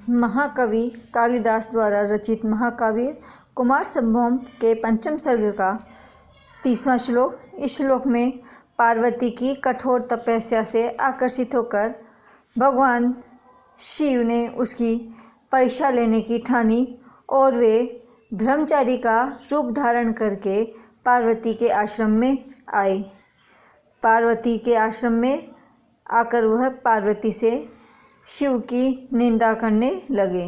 महाकवि कालिदास द्वारा रचित महाकाव्य कुमार संभवम के पंचम सर्ग का 30वां श्लोक। इस श्लोक में पार्वती की कठोर तपस्या से आकर्षित होकर भगवान शिव ने उसकी परीक्षा लेने की ठानी और वे ब्रह्मचारी का रूप धारण करके पार्वती के आश्रम में आए। पार्वती के आश्रम में आकर वह पार्वती से शिव की निंदा करने लगे।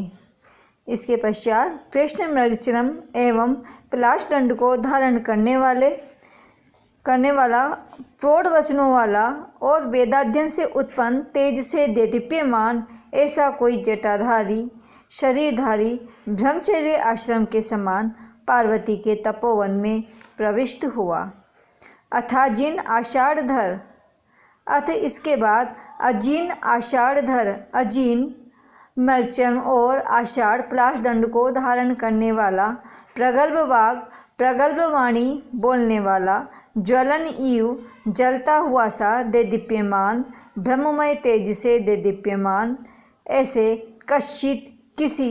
इसके पश्चात कृष्ण मृगचर्म एवं पलाश दंड को धारण करने वाला प्रौढ़ वचनों वाला और वेदाध्ययन से उत्पन्न तेज से देदीप्यमान ऐसा कोई जटाधारी शरीरधारी ब्रह्मचर्य आश्रम के समान पार्वती के तपोवन में प्रविष्ट हुआ। अथाजिन आषाढ़धर अथ इसके बाद अजीन आषाढ़धर अजीन मृगचर्म और आषाढ़ पलाश दंड को धारण करने वाला प्रगल्भ वाग प्रगल्भ वाणी बोलने वाला ज्वलन इव जलता हुआ सा देदीप्यमान ब्रह्ममय तेज से देदीप्यमान ऐसे कश्चित किसी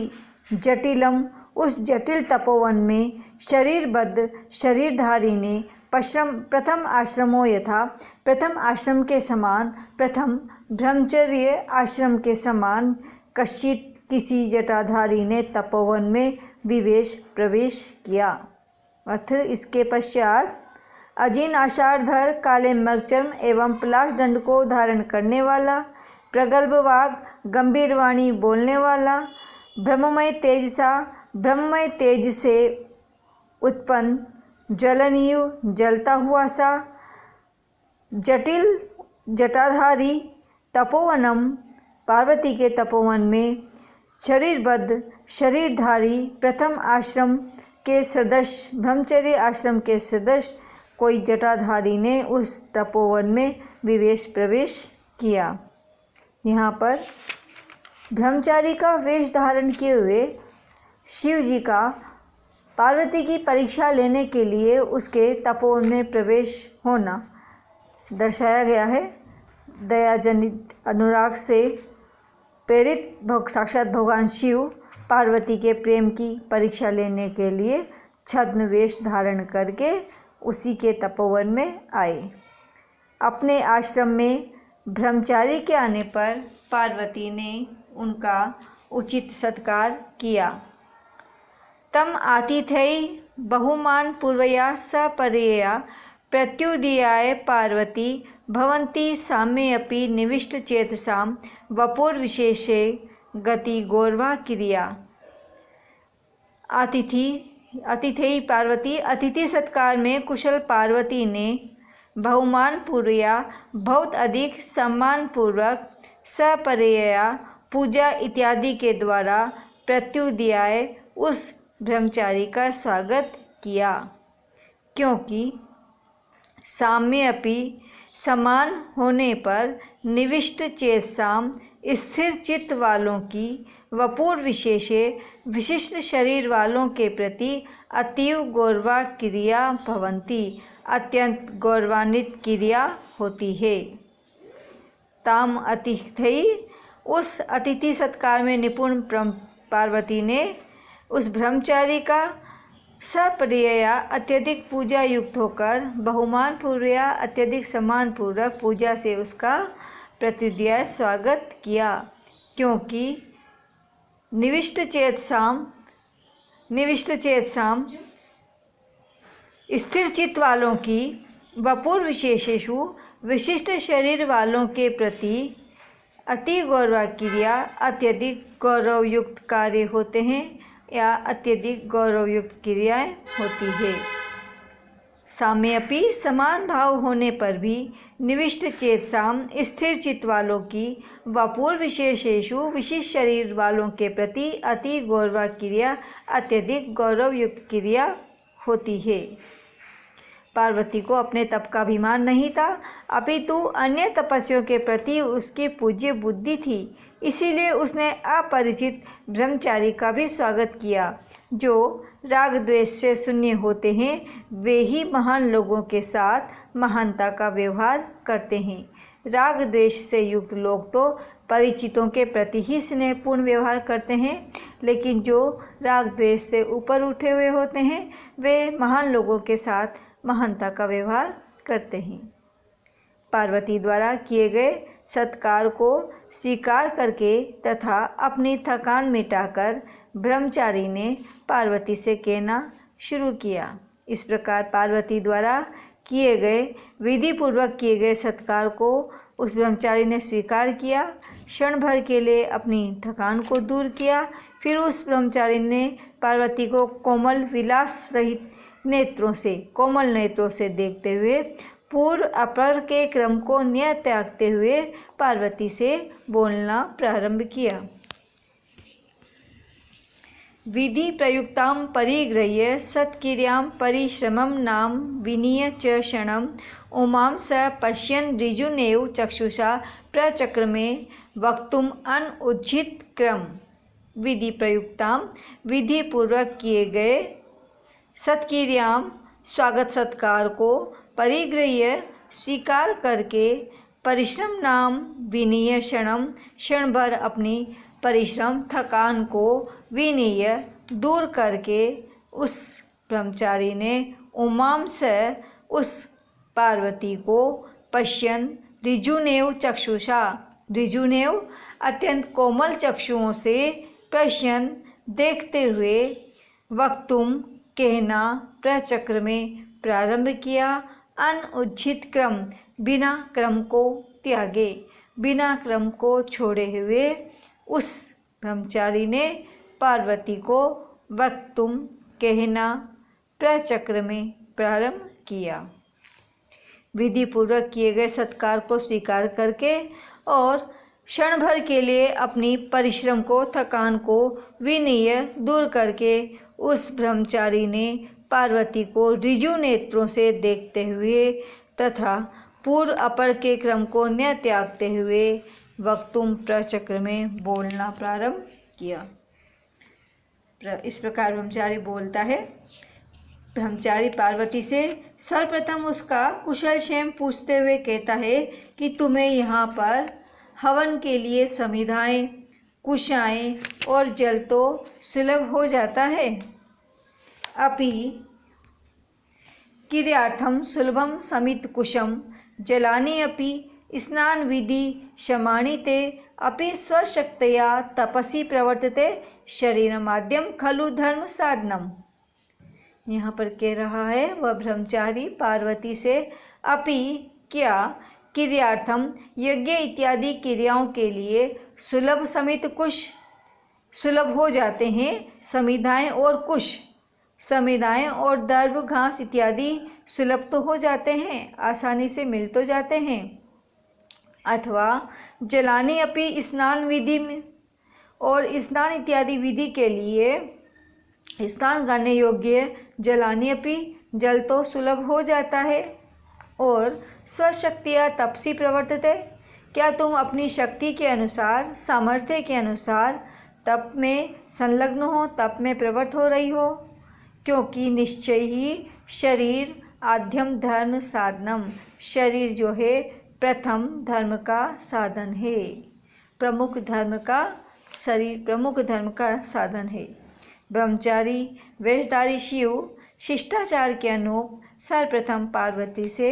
जटिलम उस जटिल तपोवन में शरीरबद्ध शरीरधारी ने प्रथम आश्रमों यथा प्रथम आश्रम के समान प्रथम ब्रह्मचर्य आश्रम के समान कश्चित किसी जटाधारी ने तपोवन में प्रवेश किया। अथ इसके पश्चात अजीन आषाढ़धर काले मृगचर्म एवं पलाश दंड को धारण करने वाला प्रगल्भ वाग गंभीर वाणी बोलने वाला ब्रह्ममय तेज से उत्पन्न ज्वलनीय जलता हुआ सा जटिल जटाधारी तपोवनम पार्वती के तपोवन में शरीरबद्ध शरीरधारी प्रथम आश्रम के सदस्य ब्रह्मचर्य आश्रम के सदस्य कोई जटाधारी ने उस तपोवन में प्रवेश किया। यहाँ पर ब्रह्मचारी का वेश धारण किए हुए शिव जी का पार्वती की परीक्षा लेने के लिए उसके तपोवन में प्रवेश होना दर्शाया गया है। दयाजनित अनुराग से प्रेरित साक्षात भगवान शिव पार्वती के प्रेम की परीक्षा लेने के लिए छद्म वेश धारण करके उसी के तपोवन में आए। अपने आश्रम में ब्रह्मचारी के आने पर पार्वती ने उनका उचित सत्कार किया। तम आतिथ्यै बहुमान पूर्वया सपरेया प्रत्युदीयाय पार्वती भवन्ति साम्ये अपि निविष्ट चेतसां वपुर्विशेषे गति गौरवा क्रिया। अतिथि पार्वती अतिथि सत्कार में कुशल पार्वती ने बहुमान पूर्वया बहुत अधिक सम्मान पूर्वक सपरेया पूजा इत्यादि के द्वारा प्रत्युदीयाय उस ब्रह्मचारी का स्वागत किया, क्योंकि साम्य अपि समान होने पर निविष्ट चेतसाम स्थिर चित्त वालों की वपुर विशेषे विशिष्ट शरीर वालों के प्रति अतीव गौरवा क्रिया भवन्ति अत्यंत गौरवान्वित क्रिया होती है। ताम अतिथि उस अतिथि सत्कार में निपुण पार्वती ने उस ब्रह्मचारी का सप्रिया अत्यधिक पूजा युक्त होकर बहुमान पूर्वया अत्यधिक सम्मान पूर्वक पूजा से उसका प्रत्युदय स्वागत किया, क्योंकि निविष्ट चेतसाम स्थिर चित्त वालों की वपुर विशेषेषु विशिष्ट शरीर वालों के प्रति अति गौरव क्रिया अत्यधिक गौरवयुक्त कार्य होते हैं या अत्यधिक गौरवयुक्त क्रियाएं होती है। साम्यपि समान भाव होने पर भी निविष्ट चेतसाम स्थिर चित्त वालों की वपुर विशेषेषु विशिष्ट शरीर वालों के प्रति अति गौरव क्रिया अत्यधिक गौरवयुक्त क्रिया होती है। पार्वती को अपने तप का अभिमान नहीं था, अपितु अन्य तपस्वियों के प्रति उसकी पूज्य बुद्धि थी। इसीलिए उसने अपरिचित ब्रह्मचारी का भी स्वागत किया। जो राग द्वेष से शून्य होते हैं वे ही महान लोगों के साथ महानता का व्यवहार करते हैं। राग द्वेष से युक्त लोग तो परिचितों के प्रति ही स्नेहपूर्ण व्यवहार करते हैं, लेकिन जो राग द्वेष से ऊपर उठे हुए होते हैं वे महान लोगों के साथ महानता का व्यवहार करते हैं। पार्वती द्वारा किए गए सत्कार को स्वीकार करके तथा अपनी थकान मिटाकर ब्रह्मचारी ने पार्वती से कहना शुरू किया। इस प्रकार पार्वती द्वारा किए गए विधि पूर्वक किए गए सत्कार को उस ब्रह्मचारी ने स्वीकार किया, क्षण भर के लिए अपनी थकान को दूर किया। फिर उस ब्रह्मचारी ने पार्वती को कोमल विलास रहित कोमल नेत्रों से देखते हुए पूर्व अपर के क्रम को न्याय त्यागते हुए पार्वती से बोलना प्रारंभ किया। विधि प्रयुक्तां परिगृह्य सत्क्रियां परिश्रमं नाम विनीय च क्षणं उमां स पश्यन् ऋजुनेव चक्षुषा प्रचक्रमे वक्तुम् अनुज्झित क्रम। विधि प्रयुक्तां विधि पूर्वक किए गए सत्क्रियां स्वागत सत्कार को परिगृह्य स्वीकार करके परिश्रम नाम विनीय क्षण भर अपनी परिश्रम थकान को विनीय दूर करके उस ब्रह्मचारी ने उमाम से उस पार्वती को पश्यन ऋजुनेव चक्षुषा ऋजुनेव अत्यंत कोमल चक्षुओं से पश्यन देखते हुए वक्तुम कहना प्रचक्र में प्रारंभ किया। अनुज्झित क्रम बिना क्रम को त्यागे बिना क्रम को छोड़े हुए उस ब्रह्मचारी ने पार्वती को वक्तुम कहना प्रचक्र में प्रारंभ किया। विधि पूर्वक किए गए सत्कार को स्वीकार करके और क्षण भर के लिए अपनी परिश्रम को थकान को विनीय दूर करके उस ब्रह्मचारी ने पार्वती को ऋजु नेत्रों से देखते हुए तथा पूर्व अपर के क्रम को न त्यागते हुए वक्तुम प्रचक्र में बोलना प्रारंभ किया। इस प्रकार ब्रह्मचारी बोलता है। ब्रह्मचारी पार्वती से सर्वप्रथम उसका कुशल क्षेम पूछते हुए कहता है कि तुम्हें यहाँ पर हवन के लिए समिधाएं, कुशाएं और जल तो सुलभ हो जाता है, अपि क्रियार्थम सुलभम समित कुशम जलानि अपि स्नान विधि शमानि ते अपि स्वशक्तया तपसि प्रवर्तते शरीर माध्यम खलु धर्म साधनम। यहाँ पर कह रहा है वह ब्रह्मचारी पार्वती से अपि क्या क्रियार्थम यज्ञ इत्यादि क्रियाओं के लिए सुलभ समित कुश सुलभ हो जाते हैं, समिधाएं और कुश समिधाएं और दर्भ घास इत्यादि सुलभ तो हो जाते हैं, आसानी से मिल तो जाते हैं। अथवा जलानी अपि स्नान विधि में और स्नान इत्यादि विधि के लिए स्नान करने योग्य जलानी अपि जल तो सुलभ हो जाता है। और स्वशक्तिया तपसी प्रवर्तते, क्या तुम अपनी शक्ति के अनुसार सामर्थ्य के अनुसार तप में संलग्न हो, तप में प्रवृत्त हो रही हो, क्योंकि निश्चय ही शरीर आद्यम धर्म साधनम, शरीर जो है प्रथम धर्म का साधन है, प्रमुख धर्म का शरीर प्रमुख धर्म का साधन है। ब्रह्मचारी वेशधारी शिव शिष्टाचार के अनुरूप सर्वप्रथम पार्वती से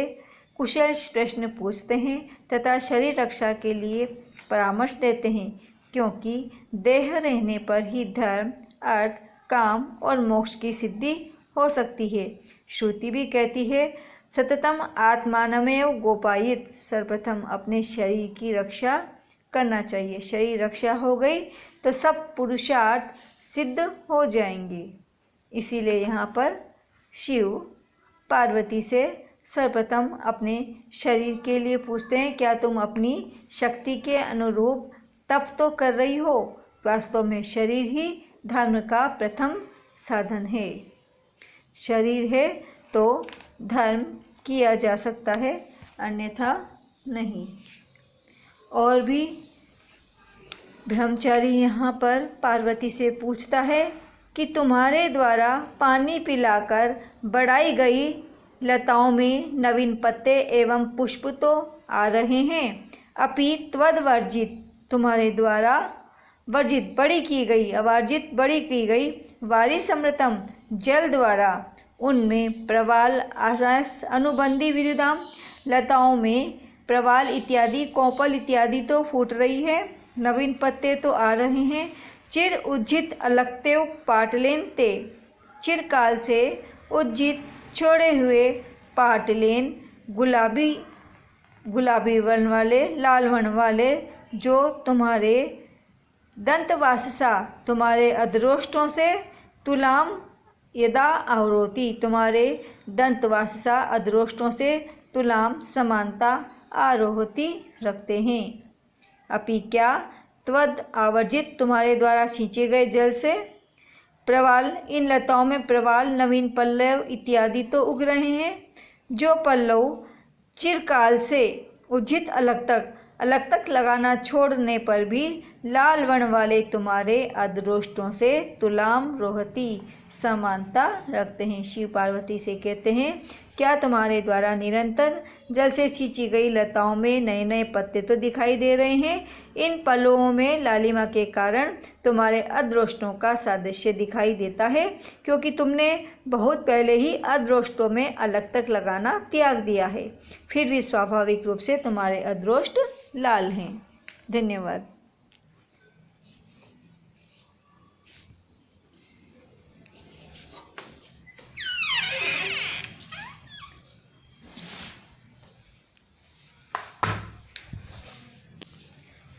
कुशल प्रश्न पूछते हैं तथा शरीर रक्षा के लिए परामर्श देते हैं, क्योंकि देह रहने पर ही धर्म, अर्थ, काम और मोक्ष की सिद्धि हो सकती है। श्रुति भी कहती है सततम आत्मानमेव गोपायित, सर्वप्रथम अपने शरीर की रक्षा करना चाहिए। शरीर रक्षा हो गई तो सब पुरुषार्थ सिद्ध हो जाएंगे। इसीलिए यहाँ पर शिव पार्वती से सर्वप्रथम अपने शरीर के लिए पूछते हैं, क्या तुम अपनी शक्ति के अनुरूप तप तो कर रही हो? वास्तव में शरीर ही धर्म का प्रथम साधन है। शरीर है तो धर्म किया जा सकता है, अन्यथा नहीं। और भी ब्रह्मचारी यहाँ पर पार्वती से पूछता है कि तुम्हारे द्वारा पानी पिलाकर बढ़ाई गई लताओं में नवीन पत्ते एवं पुष्प तो आ रहे हैं, अपि त्वद्वर्जित तुम्हारे द्वारा वर्जित बड़ी की गई, अवर्जित बड़ी की गई वारिसमृतम जल द्वारा उनमें प्रवाल आशास अनुबंधी विद्युदाम लताओं में प्रवाल इत्यादि कोपल इत्यादि तो फूट रही है, नवीन पत्ते तो आ रहे हैं। चिर उज्जित अलक्तेव पाटलेन ते, चिरकाल से उज्जित छोड़े हुए पाटलेन गुलाबी वर्ण वाले, लाल वर्ण वाले, जो तुम्हारे दंतवाससा तुम्हारे अधरोष्टों से तुलाम यदा आवरोती, तुम्हारे दंतवाससा अधरोष्टों से तुलाम समानता आरोहती रखते हैं। अपि क्या त्वद आवर्जित तुम्हारे द्वारा सींचे गए जल से प्रवाल, इन लताओं में प्रवाल नवीन पल्लव इत्यादि तो उग रहे हैं, जो पल्लव चिरकाल से उज्जित अलग तक लगाना छोड़ने पर भी लाल वर्ण वाले तुम्हारे अधरोष्टों से तुलाम रोहती समानता रखते हैं। शिव पार्वती से कहते हैं, क्या तुम्हारे द्वारा निरंतर जल से सींची गई लताओं में नए नए पत्ते तो दिखाई दे रहे हैं, इन पल्लवों में लालिमा के कारण तुम्हारे अधरोष्टों का सादृश्य दिखाई देता है, क्योंकि तुमने बहुत पहले ही अधरोष्टों में अलग तक लगाना त्याग दिया है, फिर भी स्वाभाविक रूप से तुम्हारे अधरोष्ट लाल हैं। धन्यवाद।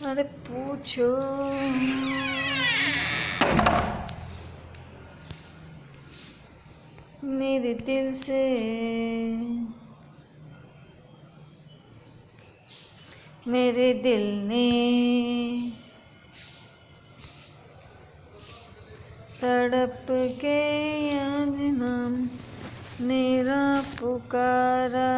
अरे पूछो मेरे दिल से, मेरे दिल ने तड़प के आज नाम मेरा पुकारा,